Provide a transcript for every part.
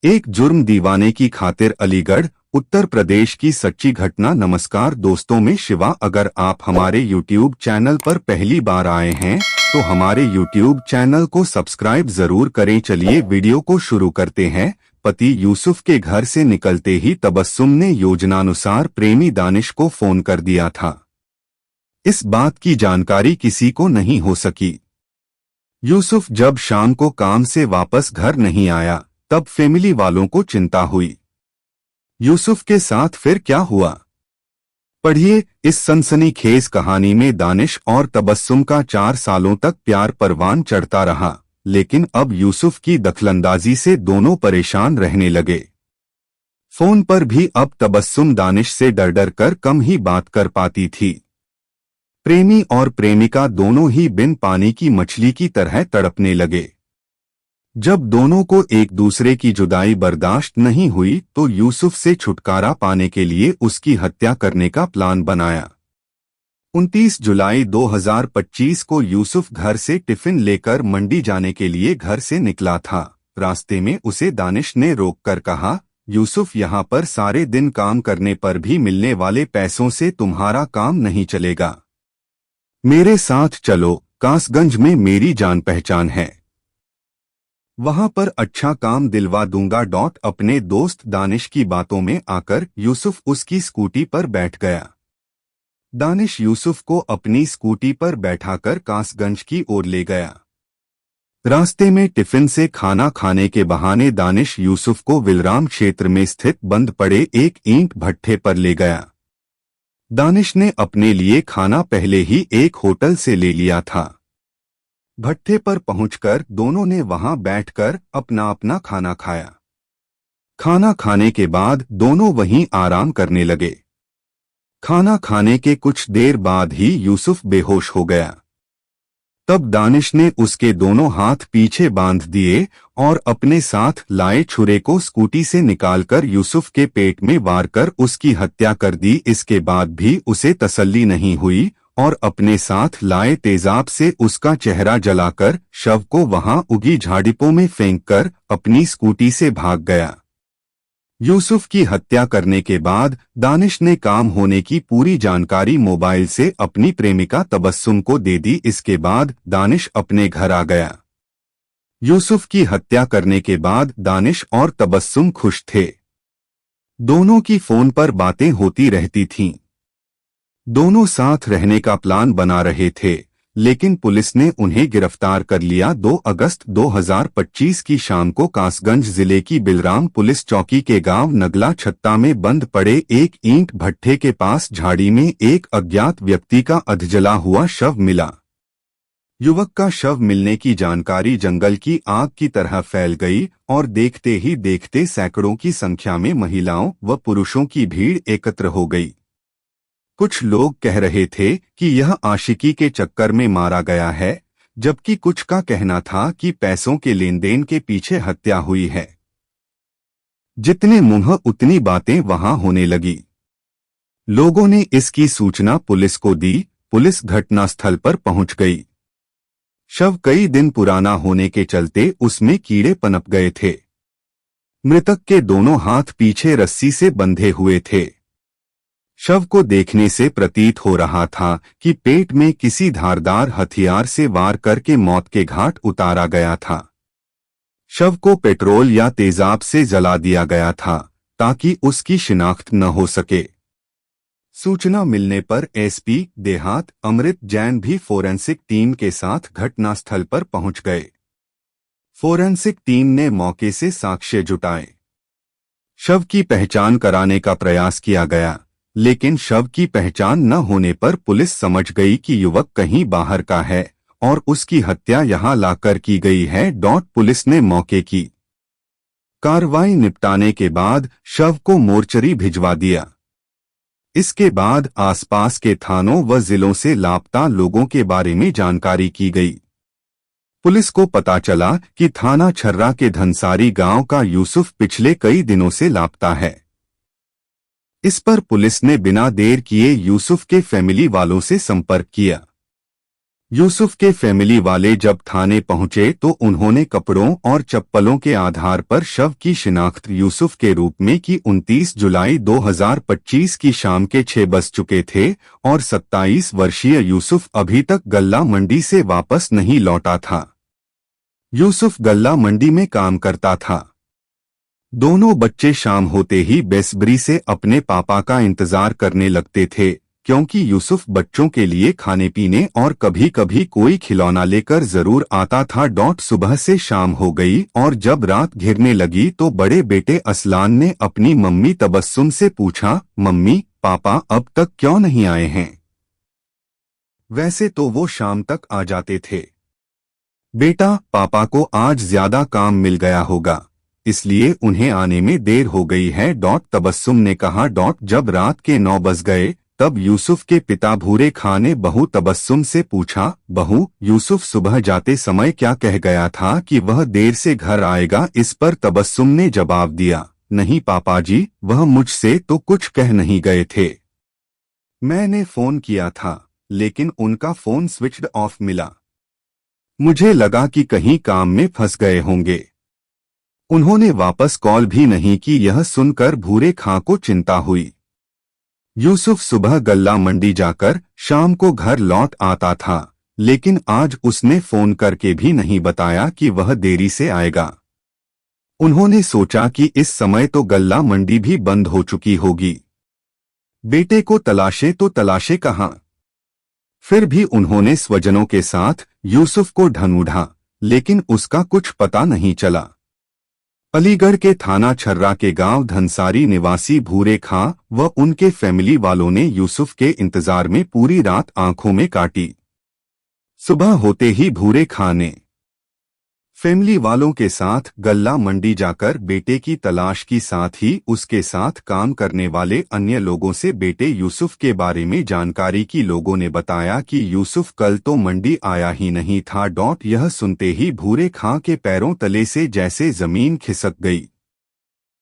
एक जुर्म दीवाने की खातिर अलीगढ़ उत्तर प्रदेश की सच्ची घटना। नमस्कार दोस्तों, मैं शिवा। अगर आप हमारे YouTube चैनल पर पहली बार आए हैं तो हमारे YouTube चैनल को सब्सक्राइब जरूर करें। चलिए वीडियो को शुरू करते हैं। पति यूसुफ के घर से निकलते ही तबस्सुम ने योजनानुसार प्रेमी दानिश को फोन कर दिया था। इस बात की जानकारी किसी को नहीं हो सकी। यूसुफ जब शाम को काम से वापस घर नहीं आया तब फैमिली वालों को चिंता हुई। यूसुफ के साथ फिर क्या हुआ, पढ़िए इस सनसनीखेज कहानी में। दानिश और तबस्सुम का 4 सालों तक प्यार परवान चढ़ता रहा, लेकिन अब यूसुफ की दखलंदाजी से दोनों परेशान रहने लगे। फोन पर भी अब तबस्सुम दानिश से डर डर कर कम ही बात कर पाती थी। प्रेमी और प्रेमिका दोनों ही बिन पानी की मछली की तरह तड़पने लगे। जब दोनों को एक दूसरे की जुदाई बर्दाश्त नहीं हुई तो यूसुफ से छुटकारा पाने के लिए उसकी हत्या करने का प्लान बनाया। 29 जुलाई 2025 को यूसुफ घर से टिफिन लेकर मंडी जाने के लिए घर से निकला था। रास्ते में उसे दानिश ने रोककर कहा, यूसुफ, यहाँ पर सारे दिन काम करने पर भी मिलने वाले पैसों से तुम्हारा काम नहीं चलेगा। मेरे साथ चलो, कासगंज में मेरी जान पहचान है, वहां पर अच्छा काम दिलवा दूंगा। अपने दोस्त दानिश की बातों में आकर यूसुफ उसकी स्कूटी पर बैठ गया। दानिश यूसुफ को अपनी स्कूटी पर बैठाकर कासगंज की ओर ले गया। रास्ते में टिफिन से खाना खाने के बहाने दानिश यूसुफ को विलराम क्षेत्र में स्थित बंद पड़े एक ईंट भट्ठे पर ले गया। दानिश ने अपने लिए खाना पहले ही एक होटल से ले लिया था। भट्ठे पर पहुंचकर दोनों ने वहां बैठकर अपना अपना खाना खाया। खाना खाने के बाद दोनों वहीं आराम करने लगे। खाना खाने के कुछ देर बाद ही यूसुफ बेहोश हो गया। तब दानिश ने उसके दोनों हाथ पीछे बांध दिए और अपने साथ लाए छुरे को स्कूटी से निकालकर यूसुफ के पेट में वार कर उसकी हत्या कर दी। इसके बाद भी उसे तसल्ली नहीं हुई और अपने साथ लाए तेजाब से उसका चेहरा जलाकर शव को वहां उगी झाड़ियों में फेंककर अपनी स्कूटी से भाग गया। यूसुफ की हत्या करने के बाद दानिश ने काम होने की पूरी जानकारी मोबाइल से अपनी प्रेमिका तबस्सुम को दे दी। इसके बाद दानिश अपने घर आ गया। यूसुफ की हत्या करने के बाद दानिश और तबस्सुम खुश थे। दोनों की फोन पर बातें होती रहती थीं। दोनों साथ रहने का प्लान बना रहे थे, लेकिन पुलिस ने उन्हें गिरफ्तार कर लिया। 2 अगस्त 2025 की शाम को कासगंज जिले की बिलराम पुलिस चौकी के गांव नगला छत्ता में बंद पड़े एक ईंट भट्ठे के पास झाड़ी में एक अज्ञात व्यक्ति का अधजला हुआ शव मिला। युवक का शव मिलने की जानकारी जंगल की आग की तरह फैल गई और देखते ही देखते सैकड़ों की संख्या में महिलाओं व पुरुषों की भीड़ एकत्र हो गई। कुछ लोग कह रहे थे कि यह आशिकी के चक्कर में मारा गया है, जबकि कुछ का कहना था कि पैसों के लेन देन के पीछे हत्या हुई है। जितने मुंह उतनी बातें वहां होने लगी। लोगों ने इसकी सूचना पुलिस को दी। पुलिस घटनास्थल पर पहुंच गई। शव कई दिन पुराना होने के चलते उसमें कीड़े पनप गए थे। मृतक के दोनों हाथ पीछे रस्सी से बंधे हुए थे। शव को देखने से प्रतीत हो रहा था कि पेट में किसी धारदार हथियार से वार करके मौत के घाट उतारा गया था। शव को पेट्रोल या तेजाब से जला दिया गया था ताकि उसकी शिनाख्त न हो सके। सूचना मिलने पर एसपी देहात अमृत जैन भी फोरेंसिक टीम के साथ घटनास्थल पर पहुंच गए। फोरेंसिक टीम ने मौके से साक्ष्य जुटाए। शव की पहचान कराने का प्रयास किया गया, लेकिन शव की पहचान न होने पर पुलिस समझ गई कि युवक कहीं बाहर का है और उसकी हत्या यहां लाकर की गई है। पुलिस ने मौके की कार्रवाई निपटाने के बाद शव को मोर्चरी भिजवा दिया। इसके बाद आसपास के थानों व जिलों से लापता लोगों के बारे में जानकारी की गई। पुलिस को पता चला कि थाना छर्रा के धनसारी गांव का यूसुफ पिछले कई दिनों से लापता है। इस पर पुलिस ने बिना देर किए यूसुफ के फैमिली वालों से संपर्क किया। यूसुफ के फैमिली वाले जब थाने पहुंचे तो उन्होंने कपड़ों और चप्पलों के आधार पर शव की शिनाख्त यूसुफ के रूप में की। 29 जुलाई 2025 की शाम के 6 बज चुके थे और 27 वर्षीय यूसुफ अभी तक गल्ला मंडी से वापस नहीं लौटा था। यूसुफ गल्ला मंडी में काम करता था। दोनों बच्चे शाम होते ही बेसब्री से अपने पापा का इंतजार करने लगते थे, क्योंकि यूसुफ बच्चों के लिए खाने पीने और कभी कभी कोई खिलौना लेकर जरूर आता था। सुबह से शाम हो गई और जब रात घिरने लगी तो बड़े बेटे असलान ने अपनी मम्मी तबस्सुम से पूछा, मम्मी पापा अब तक क्यों नहीं आए हैं? वैसे तो वो शाम तक आ जाते थे। बेटा, पापा को आज ज्यादा काम मिल गया होगा, इसलिए उन्हें आने में देर हो गई है। तबस्सुम ने कहा। जब रात के 9 बज गए तब यूसुफ के पिता भूरे खां ने बहू तबस्सुम से पूछा, बहू, यूसुफ सुबह जाते समय क्या कह गया था कि वह देर से घर आएगा? इस पर तबस्सुम ने जवाब दिया, नहीं पापा जी, वह मुझसे तो कुछ कह नहीं गए थे। मैंने फोन किया था लेकिन उनका फोन स्विच्ड ऑफ मिला। मुझे लगा कि कहीं काम में फंस गए होंगे। उन्होंने वापस कॉल भी नहीं की। यह सुनकर भूरे खां को चिंता हुई। यूसुफ सुबह गल्ला मंडी जाकर शाम को घर लौट आता था, लेकिन आज उसने फोन करके भी नहीं बताया कि वह देरी से आएगा। उन्होंने सोचा कि इस समय तो गल्ला मंडी भी बंद हो चुकी होगी। बेटे को तलाशे तो तलाशे कहां? फिर भी उन्होंने स्वजनों के साथ यूसुफ को ढूंढा, लेकिन उसका कुछ पता नहीं चला। अलीगढ़ के थाना छर्रा के गांव धनसारी निवासी भूरे खां व उनके फैमिली वालों ने यूसुफ के इंतजार में पूरी रात आंखों में काटी। सुबह होते ही भूरे खां ने फैमिली वालों के साथ गल्ला मंडी जाकर बेटे की तलाश की, साथ ही उसके साथ काम करने वाले अन्य लोगों से बेटे यूसुफ के बारे में जानकारी की। लोगों ने बताया कि यूसुफ कल तो मंडी आया ही नहीं था। यह सुनते ही भूरे खां के पैरों तले से जैसे जमीन खिसक गई।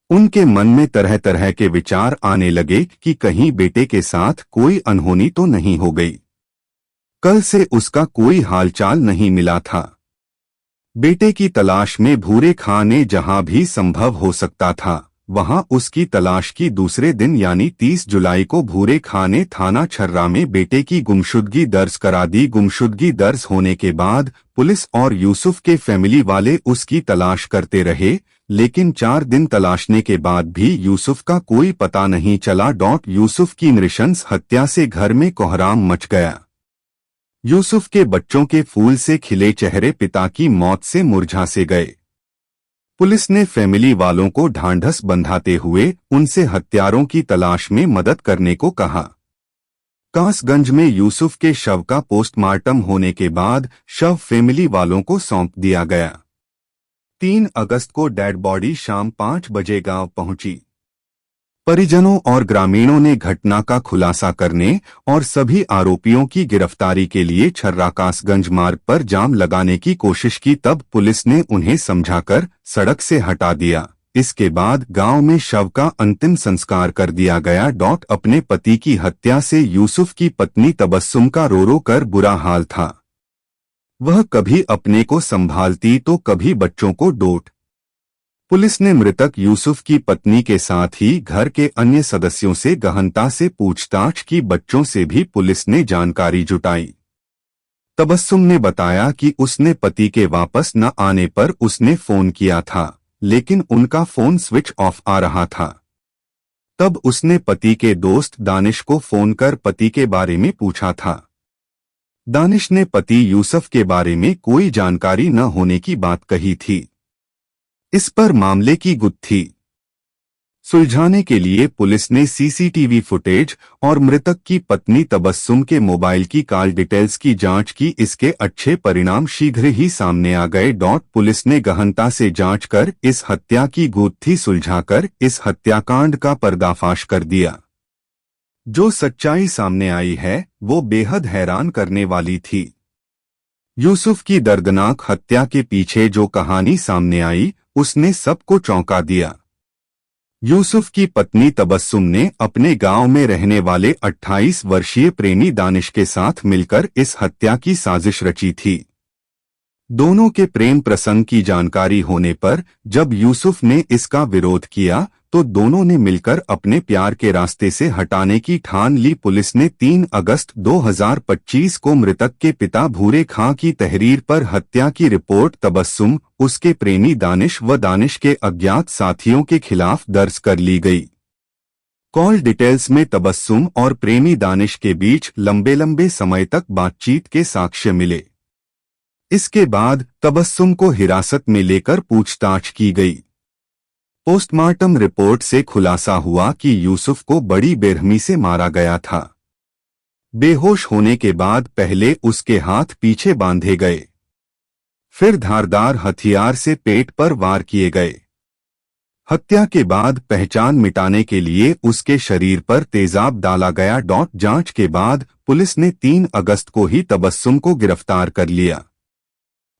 उनके मन में तरह तरह के विचार आने लगे कि कहीं बेटे के साथ कोई अनहोनी तो नहीं हो गई। कल से उसका कोई हालचाल नहीं मिला था। बेटे की तलाश में भूरे खां ने जहां भी संभव हो सकता था वहां उसकी तलाश की। दूसरे दिन यानी 30 जुलाई को भूरे खां ने थाना छर्रा में बेटे की गुमशुदगी दर्ज करा दी। गुमशुदगी दर्ज होने के बाद पुलिस और यूसुफ के फैमिली वाले उसकी तलाश करते रहे, लेकिन 4 दिन तलाशने के बाद भी यूसुफ का कोई पता नहीं चला। यूसुफ की नृशंस हत्या से घर में कोहराम मच गया। यूसुफ के बच्चों के फूल से खिले चेहरे पिता की मौत से मुरझा से गए। पुलिस ने फैमिली वालों को ढांढस बंधाते हुए उनसे हत्यारों की तलाश में मदद करने को कहा। कासगंज में यूसुफ के शव का पोस्टमार्टम होने के बाद शव फैमिली वालों को सौंप दिया गया। 3 अगस्त को डेड बॉडी शाम 5 बजे गांव पहुंची। परिजनों और ग्रामीणों ने घटना का खुलासा करने और सभी आरोपियों की गिरफ्तारी के लिए छर्रा कासगंज मार्ग पर जाम लगाने की कोशिश की। तब पुलिस ने उन्हें समझाकर सड़क से हटा दिया। इसके बाद गांव में शव का अंतिम संस्कार कर दिया गया। अपने पति की हत्या से यूसुफ की पत्नी तबस्सुम का रो रो कर बुरा हाल था। वह कभी अपने को संभालती तो कभी बच्चों को डोट। पुलिस ने मृतक यूसुफ की पत्नी के साथ ही घर के अन्य सदस्यों से गहनता से पूछताछ की। बच्चों से भी पुलिस ने जानकारी जुटाई। तबस्सुम ने बताया कि उसने पति के वापस न आने पर उसने फोन किया था, लेकिन उनका फोन स्विच ऑफ आ रहा था। तब उसने पति के दोस्त दानिश को फोन कर पति के बारे में पूछा था। दानिश ने पति यूसुफ के बारे में कोई जानकारी न होने की बात कही थी। इस पर मामले की गुत्थी सुलझाने के लिए पुलिस ने सीसीटीवी फुटेज और मृतक की पत्नी तबस्सुम के मोबाइल की कॉल डिटेल्स की जांच की। इसके अच्छे परिणाम शीघ्र ही सामने आ गए। पुलिस ने गहनता से जांच कर इस हत्या की गुत्थी सुलझाकर इस हत्याकांड का पर्दाफाश कर दिया। जो सच्चाई सामने आई है वो बेहद हैरान करने वाली थी। यूसुफ की दर्दनाक हत्या के पीछे जो कहानी सामने आई उसने सबको चौंका दिया। यूसुफ की पत्नी तबस्सुम ने अपने गांव में रहने वाले 28 वर्षीय प्रेमी दानिश के साथ मिलकर इस हत्या की साजिश रची थी। दोनों के प्रेम प्रसंग की जानकारी होने पर जब यूसुफ ने इसका विरोध किया तो दोनों ने मिलकर अपने प्यार के रास्ते से हटाने की ठान ली। पुलिस ने 3 अगस्त 2025 को मृतक के पिता भूरे खां की तहरीर पर हत्या की रिपोर्ट तबस्सुम, उसके प्रेमी दानिश व दानिश के अज्ञात साथियों के खिलाफ दर्ज कर ली गई। कॉल डिटेल्स में तबस्सुम और प्रेमी दानिश के बीच लंबे समय तक बातचीत के साक्ष्य मिले। इसके बाद तबस्सुम को हिरासत में लेकर पूछताछ की गई। पोस्टमार्टम रिपोर्ट से खुलासा हुआ कि यूसुफ को बड़ी बेरहमी से मारा गया था। बेहोश होने के बाद पहले उसके हाथ पीछे बांधे गए, फिर धारदार हथियार से पेट पर वार किए गए। हत्या के बाद पहचान मिटाने के लिए उसके शरीर पर तेजाब डाला गया। जांच के बाद पुलिस ने 3 अगस्त को ही तबस्सुम को गिरफ्तार कर लिया।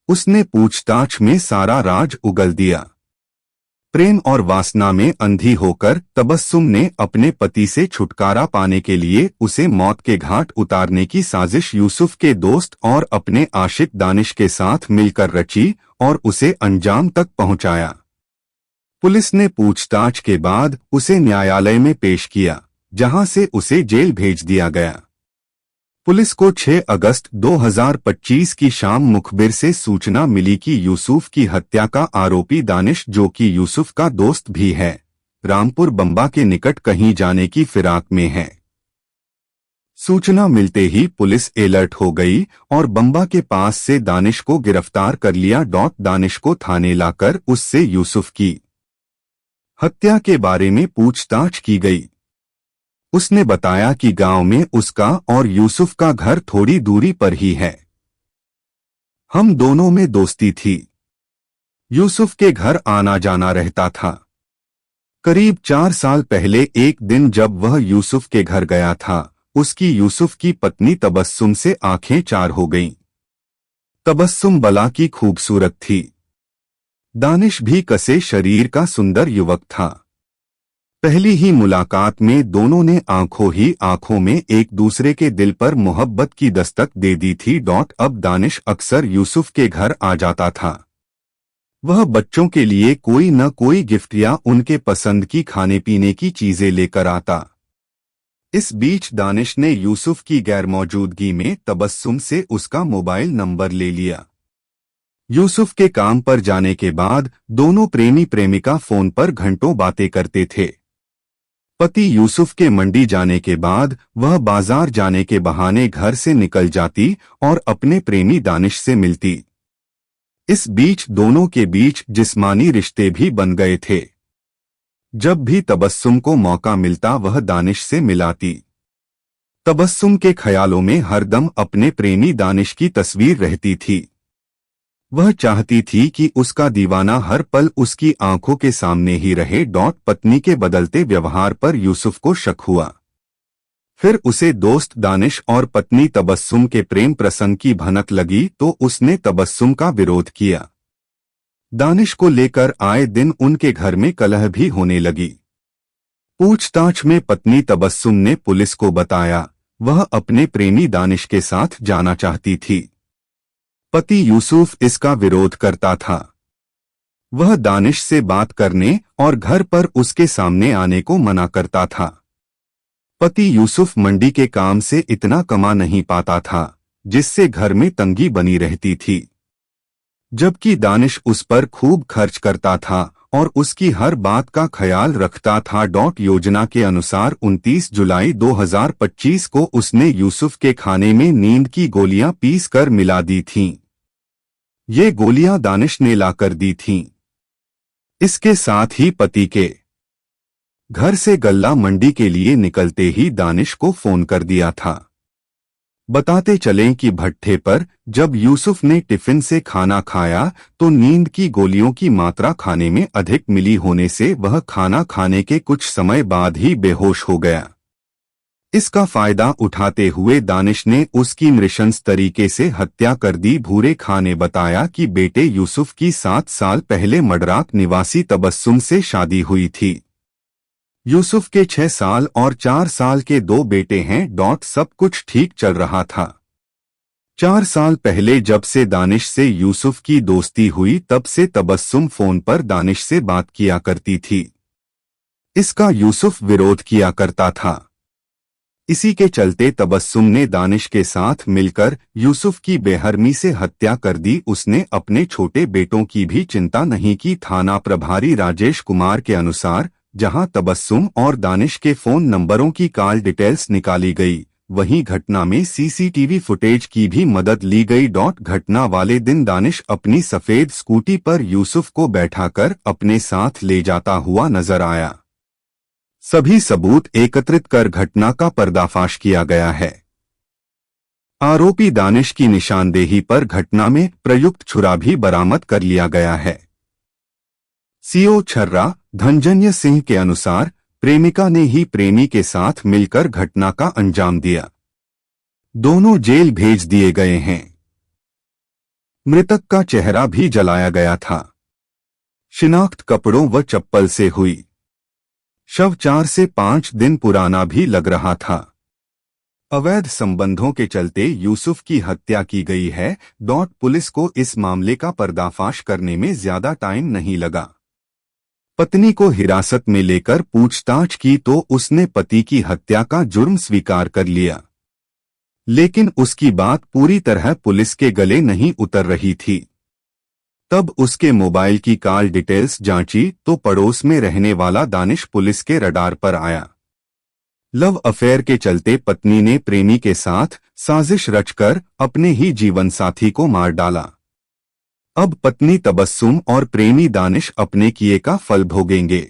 उसने पूछताछ में सारा राज उगल दिया। प्रेम और वासना में अंधी होकर तबस्सुम ने अपने पति से छुटकारा पाने के लिए उसे मौत के घाट उतारने की साजिश यूसुफ के दोस्त और अपने आशिक दानिश के साथ मिलकर रची और उसे अंजाम तक पहुंचाया। पुलिस ने पूछताछ के बाद उसे न्यायालय में पेश किया, जहां से उसे जेल भेज दिया गया। पुलिस को 6 अगस्त 2025 की शाम मुखबिर से सूचना मिली कि यूसुफ की हत्या का आरोपी दानिश, जो कि यूसुफ का दोस्त भी है, रामपुर बंबा के निकट कहीं जाने की फिराक में है। सूचना मिलते ही पुलिस अलर्ट हो गई और बंबा के पास से दानिश को गिरफ्तार कर लिया। दानिश को थाने लाकर उससे यूसुफ की हत्या के बारे में पूछताछ की गई। उसने बताया कि गांव में उसका और यूसुफ का घर थोड़ी दूरी पर ही है। हम दोनों में दोस्ती थी। यूसुफ के घर आना जाना रहता था। करीब 4 साल पहले एक दिन जब वह यूसुफ के घर गया था, उसकी यूसुफ की पत्नी तबस्सुम से आंखें चार हो गईं। तबस्सुम बला की खूबसूरत थी। दानिश भी कसे शरीर का सुंदर युवक था। पहली ही मुलाकात में दोनों ने आंखों ही आंखों में एक दूसरे के दिल पर मोहब्बत की दस्तक दे दी थी। अब दानिश अक्सर यूसुफ के घर आ जाता था। वह बच्चों के लिए कोई न कोई गिफ्ट या उनके पसंद की खाने पीने की चीजें लेकर आता। इस बीच दानिश ने यूसुफ की गैरमौजूदगी में तबस्सुम से उसका मोबाइल नंबर ले लिया। यूसुफ के काम पर जाने के बाद दोनों प्रेमी प्रेमिका फोन पर घंटों बातें करते थे। पति यूसुफ के मंडी जाने के बाद वह बाजार जाने के बहाने घर से निकल जाती और अपने प्रेमी दानिश से मिलती। इस बीच दोनों के बीच जिस्मानी रिश्ते भी बन गए थे। जब भी तबस्सुम को मौका मिलता वह दानिश से मिलाती। तबस्सुम के ख्यालों में हरदम अपने प्रेमी दानिश की तस्वीर रहती थी। वह चाहती थी कि उसका दीवाना हर पल उसकी आंखों के सामने ही रहे। पत्नी के बदलते व्यवहार पर यूसुफ को शक हुआ। फिर उसे दोस्त दानिश और पत्नी तबस्सुम के प्रेम प्रसंग की भनक लगी तो उसने तबस्सुम का विरोध किया। दानिश को लेकर आए दिन उनके घर में कलह भी होने लगी। पूछताछ में पत्नी तबस्सुम ने पुलिस को बताया वह अपने प्रेमी दानिश के साथ जाना चाहती थी। पति यूसुफ इसका विरोध करता था। वह दानिश से बात करने और घर पर उसके सामने आने को मना करता था। पति यूसुफ मंडी के काम से इतना कमा नहीं पाता था जिससे घर में तंगी बनी रहती थी, जबकि दानिश उस पर खूब खर्च करता था और उसकी हर बात का ख्याल रखता था। योजना के अनुसार 29 जुलाई 2025 को उसने यूसुफ के खाने में नींद की गोलियां पीस कर मिला दी थीं। ये गोलियां दानिश ने लाकर दी थीं। इसके साथ ही पति के घर से गल्ला मंडी के लिए निकलते ही दानिश को फोन कर दिया था। बताते चलें कि भट्ठे पर जब यूसुफ ने टिफिन से खाना खाया तो नींद की गोलियों की मात्रा खाने में अधिक मिली होने से वह खाना खाने के कुछ समय बाद ही बेहोश हो गया। इसका फायदा उठाते हुए दानिश ने उसकी नृशंस तरीके से हत्या कर दी। भूरे खां ने बताया कि बेटे यूसुफ की 7 साल पहले मडराक निवासी तबस्सुम से शादी हुई थी। यूसुफ के 6 साल और 4 साल के 2 बेटे हैं। सब कुछ ठीक चल रहा था। 4 साल पहले जब से दानिश से यूसुफ की दोस्ती हुई तब से तबस्सुम फोन पर दानिश से बात किया करती थी। इसका यूसुफ विरोध किया करता था। इसी के चलते तबस्सुम ने दानिश के साथ मिलकर यूसुफ की बेहरमी से हत्या कर दी। उसने अपने छोटे बेटों की भी चिंता नहीं की। थाना प्रभारी राजेश कुमार के अनुसार जहां तबस्सुम और दानिश के फोन नंबरों की कॉल डिटेल्स निकाली गई, वहीं घटना में सीसीटीवी फुटेज की भी मदद ली गई। घटना वाले दिन दानिश अपनी सफेद स्कूटी पर यूसुफ को बैठाकर अपने साथ ले जाता हुआ नजर आया। सभी सबूत एकत्रित कर घटना का पर्दाफाश किया गया है। आरोपी दानिश की निशानदेही पर घटना में प्रयुक्त छुरा भी बरामद कर लिया गया है। सीओ छर्रा धनंजय सिंह के अनुसार प्रेमिका ने ही प्रेमी के साथ मिलकर घटना का अंजाम दिया। दोनों जेल भेज दिए गए हैं। मृतक का चेहरा भी जलाया गया था। शिनाख्त कपड़ों व चप्पल से हुई। शव 4 से 5 दिन पुराना भी लग रहा था। अवैध संबंधों के चलते यूसुफ की हत्या की गई है। पुलिस को इस मामले का पर्दाफाश करने में ज्यादा टाइम नहीं लगा। पत्नी को हिरासत में लेकर पूछताछ की तो उसने पति की हत्या का जुर्म स्वीकार कर लिया, लेकिन उसकी बात पूरी तरह पुलिस के गले नहीं उतर रही थी। तब उसके मोबाइल की कॉल डिटेल्स जांची तो पड़ोस में रहने वाला दानिश पुलिस के रडार पर आया। लव अफेयर के चलते पत्नी ने प्रेमी के साथ साजिश रचकर अपने ही जीवन साथी को मार डाला। अब पत्नी तबस्सुम और प्रेमी दानिश अपने किए का फल भोगेंगे।